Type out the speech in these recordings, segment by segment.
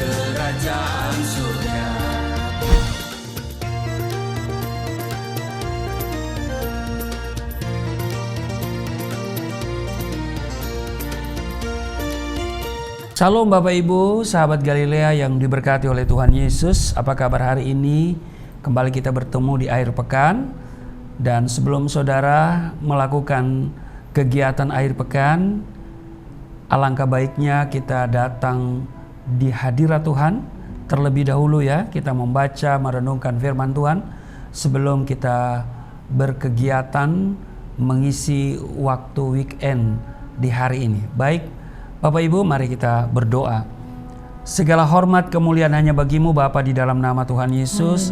kerajaan surga. Shalom Bapak Ibu, sahabat Galilea yang diberkati oleh Tuhan Yesus. Apa kabar hari ini? Kembali kita bertemu di akhir pekan. Dan sebelum saudara melakukan kegiatan akhir pekan, alangkah baiknya kita datang di hadirat Tuhan. Terlebih dahulu ya, kita membaca, merenungkan firman Tuhan sebelum kita berkegiatan mengisi waktu weekend di hari ini. Baik Bapak Ibu, mari kita berdoa. Segala hormat kemuliaan hanya bagimu Bapa, di dalam nama Tuhan Yesus.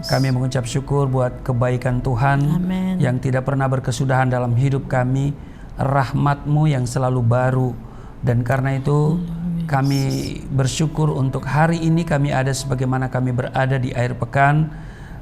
Kami mengucap syukur buat kebaikan Tuhan. Amen. Yang tidak pernah berkesudahan dalam hidup kami, rahmat-Mu yang selalu baru. Dan karena itu kami bersyukur untuk hari ini kami ada sebagaimana kami berada di akhir pekan.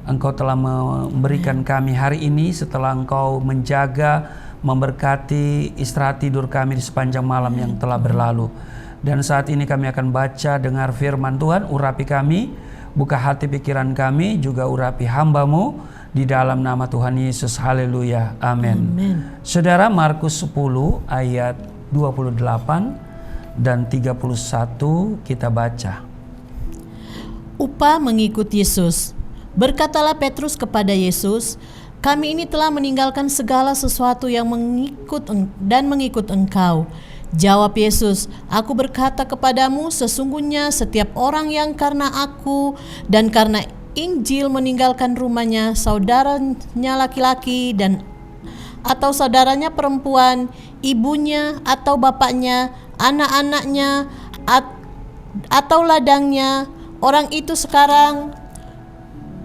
Engkau telah memberikan kami hari ini setelah Engkau menjaga, memberkati istirahat tidur kami di sepanjang malam yang telah berlalu. Dan saat ini kami akan baca, dengar firman Tuhan. Urapi kami, buka hati pikiran kami, juga urapi hamba-Mu di dalam nama Tuhan Yesus. Haleluya, amin. Saudara, Markus 10 ayat 28 dan 31 kita baca. Upah mengikut Yesus. Berkatalah Petrus kepada Yesus, kami ini telah meninggalkan segala sesuatu yang mengikut Engkau. Jawab Yesus, aku berkata kepadamu, sesungguhnya setiap orang yang karena aku dan karena Injil meninggalkan rumahnya, saudaranya laki-laki dan atau saudaranya perempuan, ibunya atau bapaknya, anak-anaknya atau ladangnya, orang itu sekarang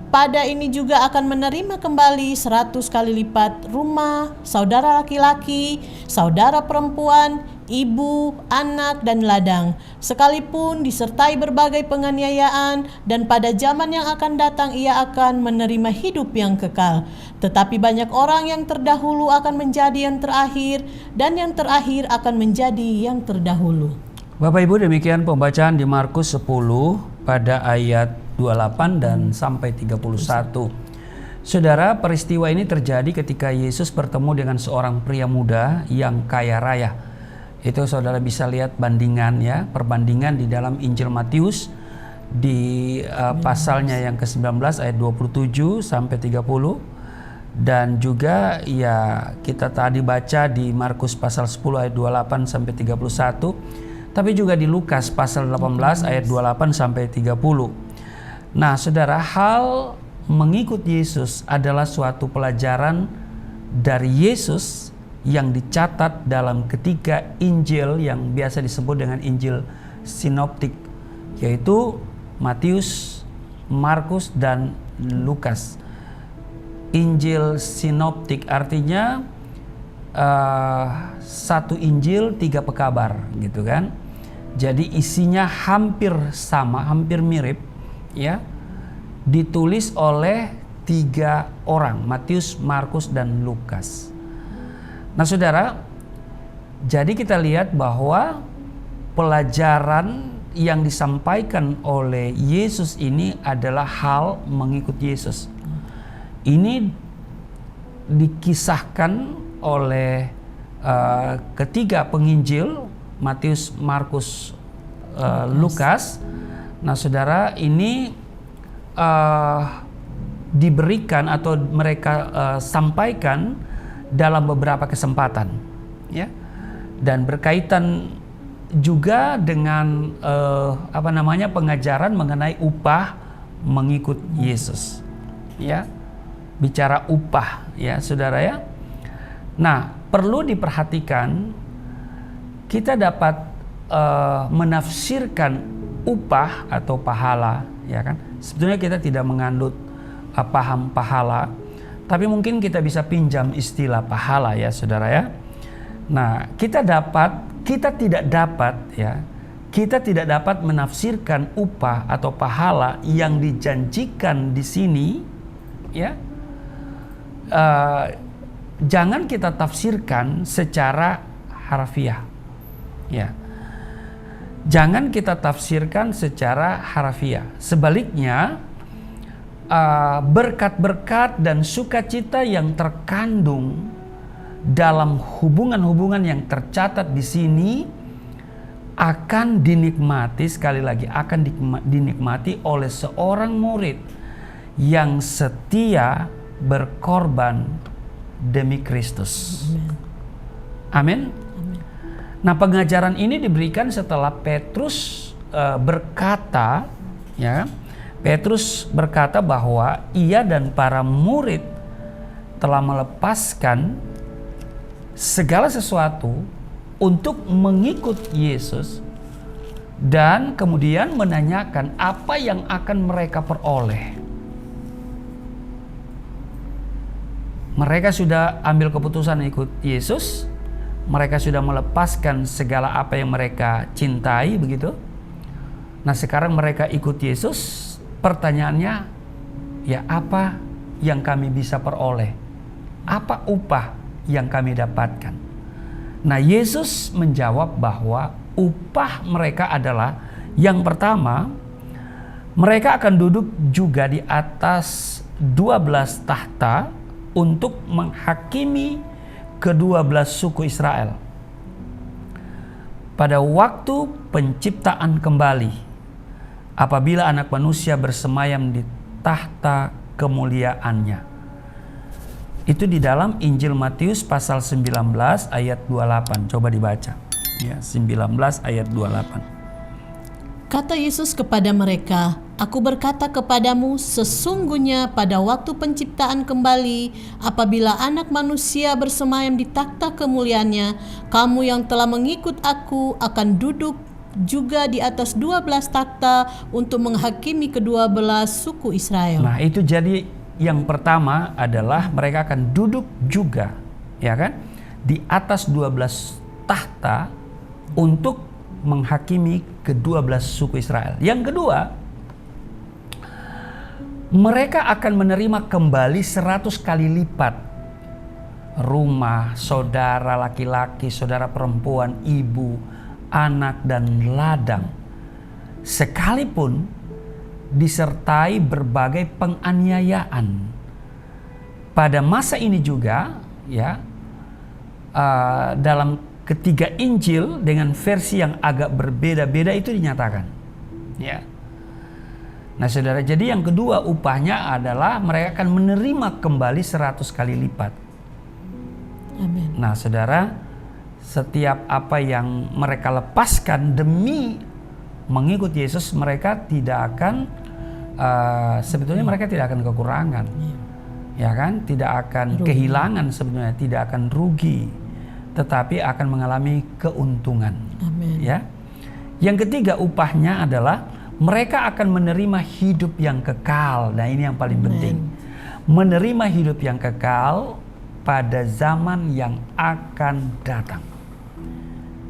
pada ini juga akan menerima kembali 100 kali lipat rumah, saudara laki-laki, saudara perempuan, ibu, anak, dan ladang, sekalipun disertai berbagai penganiayaan, dan pada zaman yang akan datang ia akan menerima hidup yang kekal. Tetapi banyak orang yang terdahulu akan menjadi yang terakhir, dan yang terakhir akan menjadi yang terdahulu. Bapak Ibu, demikian pembacaan di Markus 10 pada ayat 28 dan sampai 31. Saudara, peristiwa ini terjadi ketika Yesus bertemu dengan seorang pria muda yang kaya raya. Itu saudara bisa lihat bandingan ya, perbandingan di dalam Injil Matius di pasalnya yang ke-19 ayat 27 sampai 30. Dan juga ya kita tadi baca di Markus pasal 10 ayat 28 sampai 31. Tapi juga di Lukas pasal 18 ayat 28 sampai 30. Nah, saudara, hal mengikut Yesus adalah suatu pelajaran dari Yesus yang dicatat dalam ketiga Injil yang biasa disebut dengan Injil sinoptik, yaitu Matius, Markus, dan Lukas. Injil sinoptik artinya satu Injil, tiga pekabar, gitu kan. Jadi isinya hampir sama, hampir mirip, ya, ditulis oleh tiga orang, Matius, Markus, dan Lukas. Nah saudara, jadi kita lihat bahwa pelajaran yang disampaikan oleh Yesus ini adalah hal mengikut Yesus. Ini dikisahkan oleh ketiga penginjil, Matius, Markus, Lukas. Nah saudara, ini diberikan atau mereka sampaikan dalam beberapa kesempatan, ya, dan berkaitan juga dengan pengajaran mengenai upah mengikut Yesus, ya, bicara upah, ya saudara ya. Nah, perlu diperhatikan, kita dapat menafsirkan upah atau pahala, ya kan? Sebetulnya kita tidak menganut paham pahala, tapi mungkin kita bisa pinjam istilah pahala, ya saudara ya. Nah, kita tidak dapat menafsirkan upah atau pahala yang dijanjikan di sini, ya. Jangan kita tafsirkan secara harfiah, ya. jangan kita tafsirkan secara harfiah. Sebaliknya, berkat-berkat dan sukacita yang terkandung dalam hubungan-hubungan yang tercatat di sini akan dinikmati, sekali lagi akan dinikmati oleh seorang murid yang setia berkorban demi Kristus. Amin. Nah, pengajaran ini diberikan setelah Petrus berkata, ya, Petrus berkata bahwa ia dan para murid telah melepaskan segala sesuatu untuk mengikut Yesus dan kemudian menanyakan apa yang akan mereka peroleh. Mereka sudah ambil keputusan ikut Yesus. Mereka sudah melepaskan segala apa yang mereka cintai, begitu. Nah, sekarang mereka ikut Yesus. Pertanyaannya, ya apa yang kami bisa peroleh? Apa upah yang kami dapatkan? Nah, Yesus menjawab bahwa upah mereka adalah, yang pertama, mereka akan duduk juga di atas 12 tahta untuk menghakimi ke-12 suku Israel pada waktu penciptaan kembali, apabila Anak Manusia bersemayam di tahta kemuliaannya. Itu di dalam Injil Matius pasal 19 ayat 28. Coba dibaca. Ya, 19 ayat 28. Kata Yesus kepada mereka, "Aku berkata kepadamu, sesungguhnya pada waktu penciptaan kembali, apabila Anak Manusia bersemayam di takhta kemuliaannya, kamu yang telah mengikut Aku akan duduk juga di atas 12 takhta untuk menghakimi ke-12 suku Israel." Nah, itu jadi yang pertama adalah mereka akan duduk juga, ya kan, di atas 12 takhta untuk menghakimi ke-12 suku Israel. Yang kedua, mereka akan menerima kembali 100 kali lipat rumah, saudara laki-laki, saudara perempuan, ibu, anak, dan ladang, sekalipun disertai berbagai penganiayaan. Pada masa ini juga, ya, dalam ketiga Injil dengan versi yang agak berbeda-beda itu dinyatakan, ya. Nah, saudara, jadi yang kedua upahnya adalah mereka akan menerima kembali 100 kali lipat. Amin. Nah, saudara, setiap apa yang mereka lepaskan demi mengikut Yesus, mereka tidak akan sebetulnya mereka tidak akan kekurangan, ya kan? Tidak akan kehilangan, sebenarnya tidak akan rugi, tetapi akan mengalami keuntungan. Amin. Ya. Yang ketiga upahnya adalah mereka akan menerima hidup yang kekal. Nah, ini yang paling penting. Menerima hidup yang kekal pada zaman yang akan datang.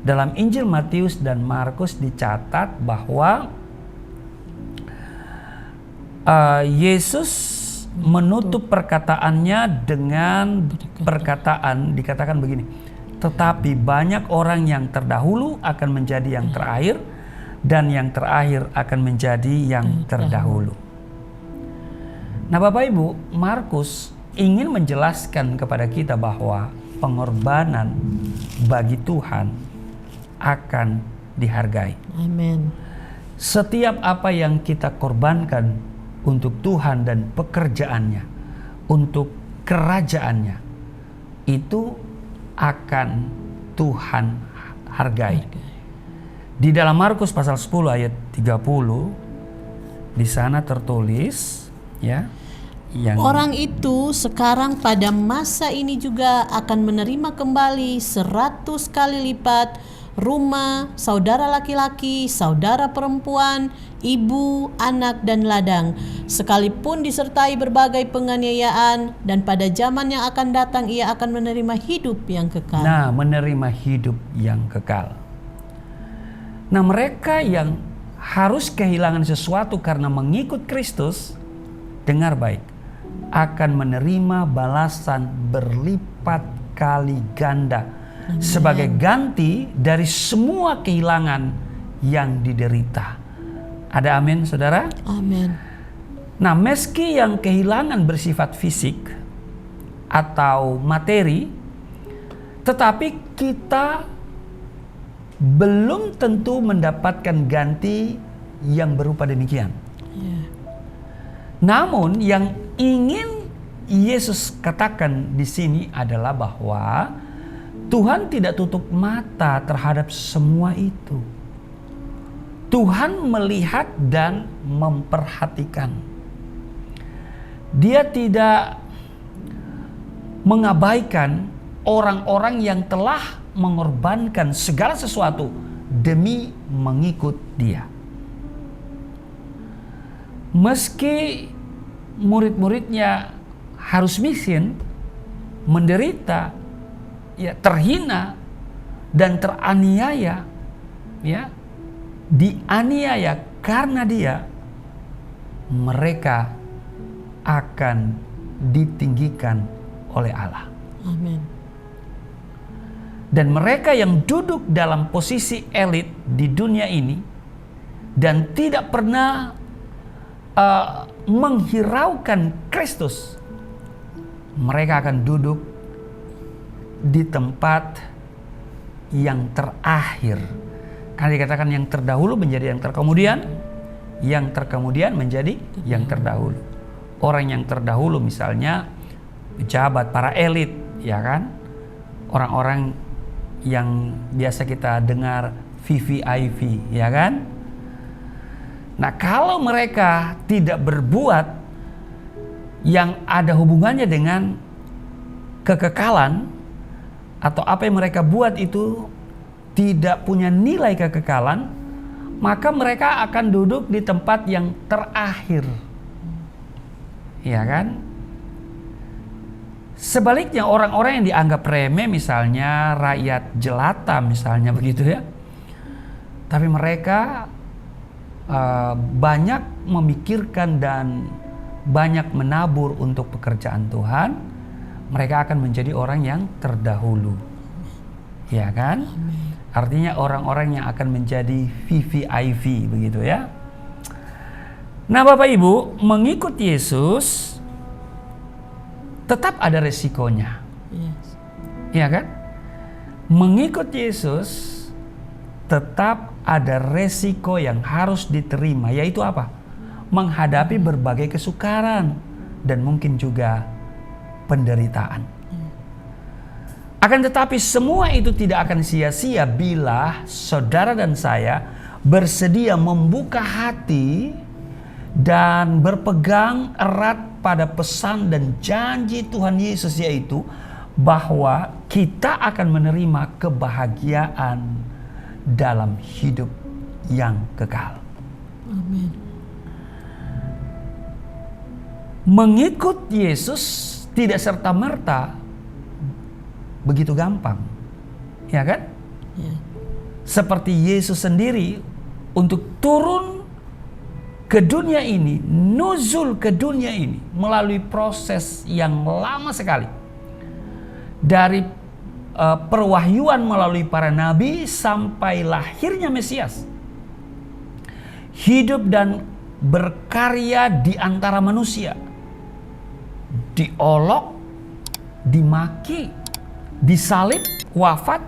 Dalam Injil Matius dan Markus dicatat bahwa Yesus menutup perkataannya dengan perkataan, dikatakan begini, tetapi banyak orang yang terdahulu akan menjadi yang terakhir, dan yang terakhir akan menjadi yang terdahulu. Nah, Bapak Ibu, Markus ingin menjelaskan kepada kita bahwa pengorbanan bagi Tuhan akan dihargai. Amin. Setiap apa yang kita korbankan untuk Tuhan dan pekerjaannya, untuk kerajaannya, itu akan Tuhan hargai. Di dalam Markus pasal 10 ayat 30, di sana tertulis, ya, yang orang itu sekarang pada masa ini juga akan menerima kembali 100 kali lipat rumah, saudara laki-laki, saudara perempuan, ibu, anak, dan ladang, sekalipun disertai berbagai penganiayaan, dan pada zaman yang akan datang ia akan menerima hidup yang kekal. Nah, menerima hidup yang kekal. Nah, mereka yang harus kehilangan sesuatu karena mengikut Kristus, dengar baik, akan menerima balasan berlipat kali ganda sebagai ganti dari semua kehilangan yang diderita. Ada amin, saudara? Amin. Nah, meski yang kehilangan bersifat fisik atau materi, tetapi kita belum tentu mendapatkan ganti yang berupa demikian. Ya. Namun yang ingin Yesus katakan di sini adalah bahwa Tuhan tidak tutup mata terhadap semua itu. Tuhan melihat dan memperhatikan. Dia tidak mengabaikan orang-orang yang telah mengorbankan segala sesuatu demi mengikut Dia. Meski murid-muridnya harus miskin, menderita, ya, terhina dan teraniaya, ya, dianiaya karena Dia, mereka akan ditinggikan oleh Allah. Amin. Dan mereka yang duduk dalam posisi elit di dunia ini dan tidak pernah menghiraukan Kristus, mereka akan duduk di tempat yang terakhir. Karena dikatakan yang terdahulu menjadi yang terkemudian, yang terkemudian menjadi yang terdahulu. Orang yang terdahulu misalnya pejabat, para elit, ya kan? Orang-orang yang biasa kita dengar VVIP, ya kan? Nah, kalau mereka tidak berbuat yang ada hubungannya dengan kekekalan, atau apa yang mereka buat itu tidak punya nilai kekekalan, maka mereka akan duduk di tempat yang terakhir. Ya kan? Sebaliknya orang-orang yang dianggap remeh, misalnya rakyat jelata misalnya begitu ya, tapi mereka banyak memikirkan dan banyak menabur untuk pekerjaan Tuhan, mereka akan menjadi orang yang terdahulu. Ya kan? Artinya orang-orang yang akan menjadi VVIP begitu ya. Nah, Bapak Ibu, mengikut Yesus tetap ada resikonya. Yes. Ya kan? Mengikut Yesus tetap ada resiko yang harus diterima, yaitu apa? Menghadapi berbagai kesukaran dan mungkin juga penderitaan. Akan tetapi semua itu tidak akan sia-sia bila saudara dan saya bersedia membuka hati dan berpegang erat pada pesan dan janji Tuhan Yesus, yaitu bahwa kita akan menerima kebahagiaan dalam hidup yang kekal. Amin. Mengikut Yesus tidak serta-merta begitu gampang, ya kan? Ya. Seperti Yesus sendiri untuk turun ke dunia ini, nuzul ke dunia ini melalui proses yang lama sekali. Dari perwahyuan melalui para nabi sampai lahirnya Mesias. Hidup dan berkarya di antara manusia. Diolok, dimaki, disalib, wafat,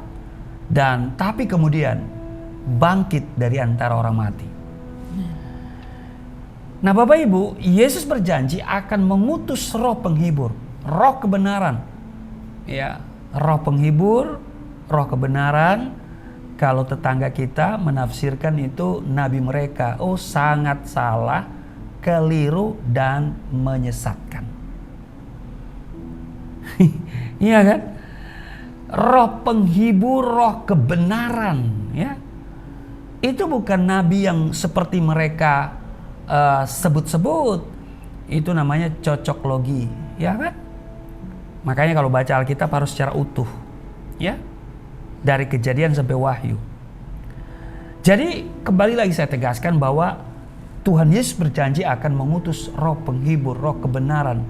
dan tapi kemudian bangkit dari antara orang mati. Nah, Bapak Ibu, Yesus berjanji akan mengutus roh penghibur, roh kebenaran. Ya, roh penghibur, roh kebenaran. Kalau tetangga kita menafsirkan itu nabi mereka, oh sangat salah, keliru dan menyesatkan. Iya kan? Roh penghibur, roh kebenaran, ya. Itu bukan nabi yang seperti mereka sebut-sebut. Itu namanya cocok logi, ya kan? Makanya kalau baca Alkitab harus secara utuh, ya, dari Kejadian sampai Wahyu. Jadi kembali lagi saya tegaskan bahwa Tuhan Yesus berjanji akan mengutus roh penghibur, roh kebenaran,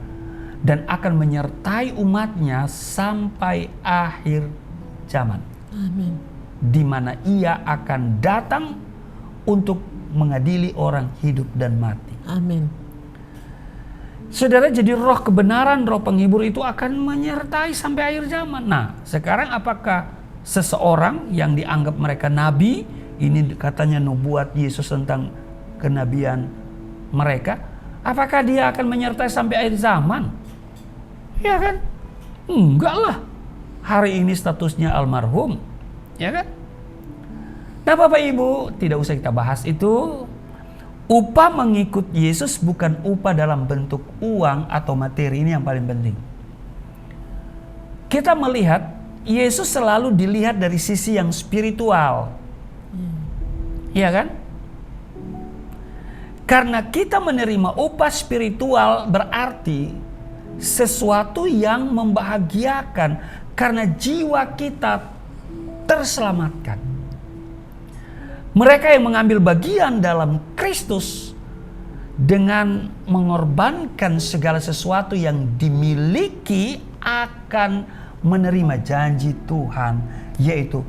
dan akan menyertai umatnya sampai akhir zaman. Amin. Di mana Ia akan datang untuk mengadili orang hidup dan mati. Amin. Saudara, jadi roh kebenaran, roh penghibur itu akan menyertai sampai akhir zaman. Nah, sekarang apakah seseorang yang dianggap mereka nabi, ini katanya nubuat Yesus tentang kenabian mereka, apakah dia akan menyertai sampai akhir zaman? Ya kan? Enggak lah. Hari ini statusnya almarhum, ya kan? Nah, Bapak Ibu, tidak usah kita bahas itu. Upah mengikut Yesus bukan upah dalam bentuk uang atau materi, ini yang paling penting. Kita melihat Yesus selalu dilihat dari sisi yang spiritual. Iya kan? Karena kita menerima upah spiritual berarti sesuatu yang membahagiakan karena jiwa kita terselamatkan. Mereka yang mengambil bagian dalam Kristus dengan mengorbankan segala sesuatu yang dimiliki akan menerima janji Tuhan, yaitu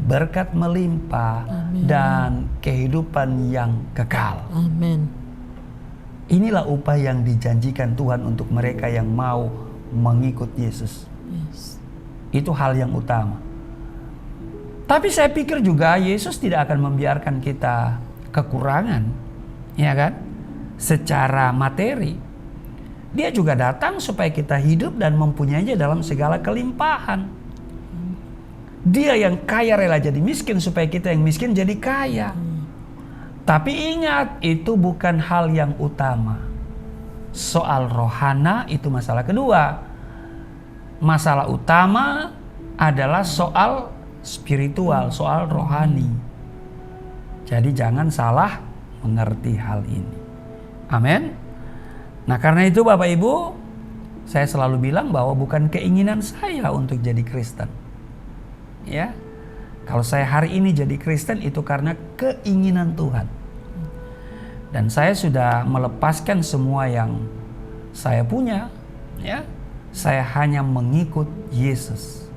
berkat melimpah. Amin. Dan kehidupan yang kekal. Amin. Inilah upah yang dijanjikan Tuhan untuk mereka yang mau mengikut Yesus. Yes. Itu hal yang utama. Tapi saya pikir juga Yesus tidak akan membiarkan kita kekurangan, ya kan? Secara materi. Dia juga datang supaya kita hidup dan mempunyainya dalam segala kelimpahan. Dia yang kaya rela jadi miskin supaya kita yang miskin jadi kaya. Tapi ingat, itu bukan hal yang utama. Soal rohana itu masalah kedua. Masalah utama adalah soal spiritual, soal rohani. Jadi jangan salah mengerti hal ini. Amin. Nah, karena itu Bapak Ibu, saya selalu bilang bahwa bukan keinginan saya untuk jadi Kristen. Ya. Kalau saya hari ini jadi Kristen itu karena keinginan Tuhan. Dan saya sudah melepaskan semua yang saya punya, ya. Saya hanya mengikut Yesus.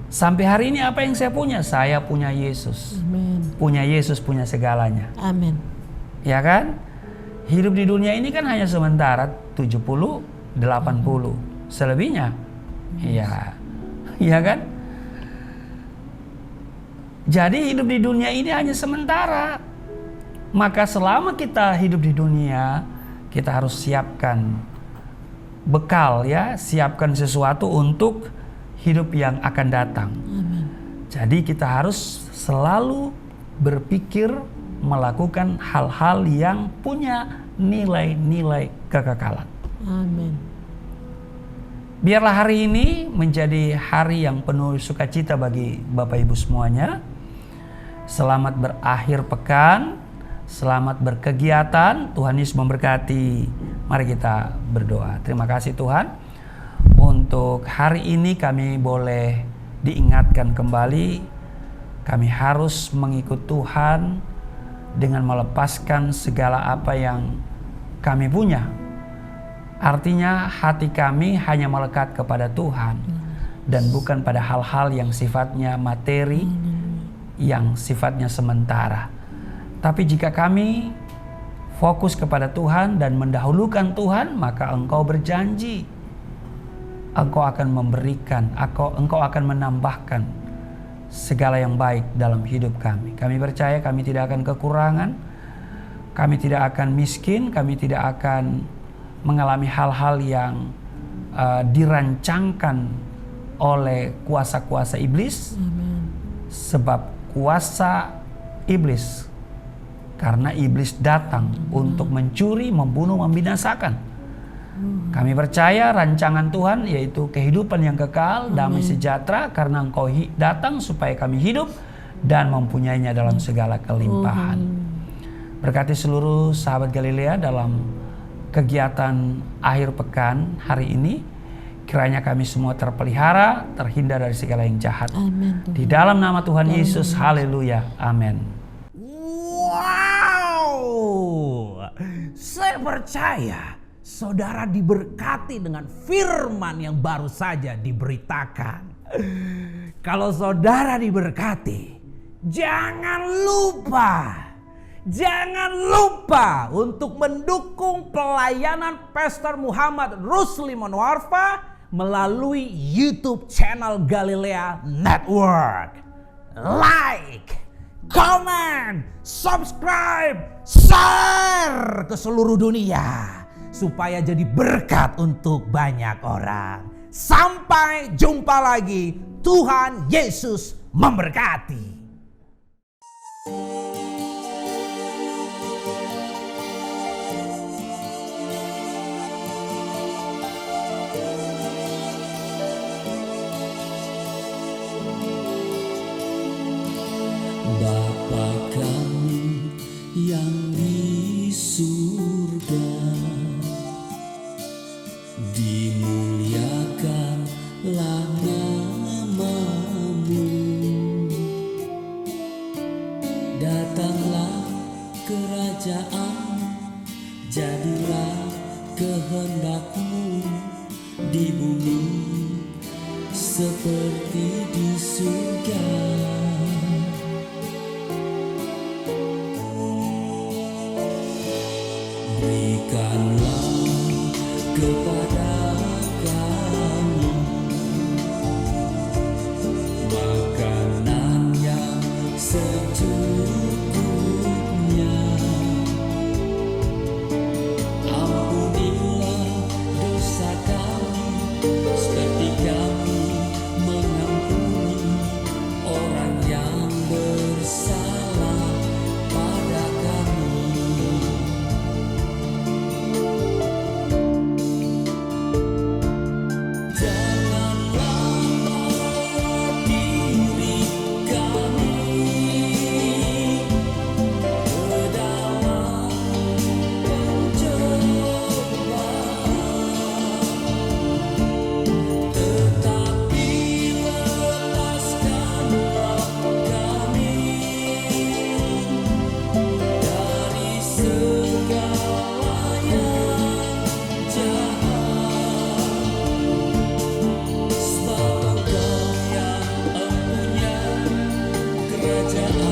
Sampai hari ini apa yang saya punya? Saya punya Yesus. Amin. Punya Yesus, punya segalanya. Amin. Ya kan? Hidup di dunia ini kan hanya sementara 70, 80. Selebihnya, iya. Iya kan? Jadi hidup di dunia ini hanya sementara. Maka selama kita hidup di dunia, kita harus siapkan bekal, ya, siapkan sesuatu untuk hidup yang akan datang. Amin. Jadi kita harus selalu berpikir melakukan hal-hal yang punya nilai-nilai kekekalan. Amin. Biarlah hari ini menjadi hari yang penuh sukacita bagi Bapak Ibu semuanya. Selamat berakhir pekan, selamat berkegiatan. Tuhan Yesus memberkati. Mari kita berdoa. Terima kasih Tuhan. Untuk hari ini kami boleh diingatkan kembali, kami harus mengikut Tuhan dengan melepaskan segala apa yang kami punya. Artinya hati kami hanya melekat kepada Tuhan dan bukan pada hal-hal yang sifatnya materi, yang sifatnya sementara. Tapi jika kami fokus kepada Tuhan dan mendahulukan Tuhan, maka Engkau berjanji Engkau akan memberikan, Engkau akan menambahkan segala yang baik dalam hidup kami. Kami percaya kami tidak akan kekurangan, kami tidak akan miskin, kami tidak akan mengalami hal-hal yang dirancangkan oleh kuasa-kuasa iblis. Amin. Sebab kuasa iblis, karena iblis datang untuk mencuri, membunuh, membinasakan. Kami percaya rancangan Tuhan yaitu kehidupan yang kekal, damai sejahtera, karena Engkau datang supaya kami hidup dan mempunyainya dalam segala kelimpahan. Berkati seluruh sahabat Galilea dalam kegiatan akhir pekan hari ini. Kiranya kami semua terpelihara, terhindar dari segala yang jahat. Amin. Di dalam nama Tuhan Yesus, haleluya, amin. Wow, saya percaya saudara diberkati dengan firman yang baru saja diberitakan. Kalau saudara diberkati, jangan lupa Jangan lupa untuk mendukung pelayanan Pastor Muhammad Rusli Monwarfa melalui YouTube channel Galilea Network. Like, comment, subscribe, share ke seluruh dunia supaya jadi berkat untuk banyak orang. Sampai jumpa lagi. Tuhan Yesus memberkati. Bapa kami yang di surga, dimuliakanlah nama-Mu. Datanglah kerajaan, jadilah kehendak-Mu di bumi seperti di surga. Berikanlah kepada kami makanan yang secukupnya. Ampunilah dosa kami seperti kami mengampuni orang yang bersalah pada kami. Kerajaan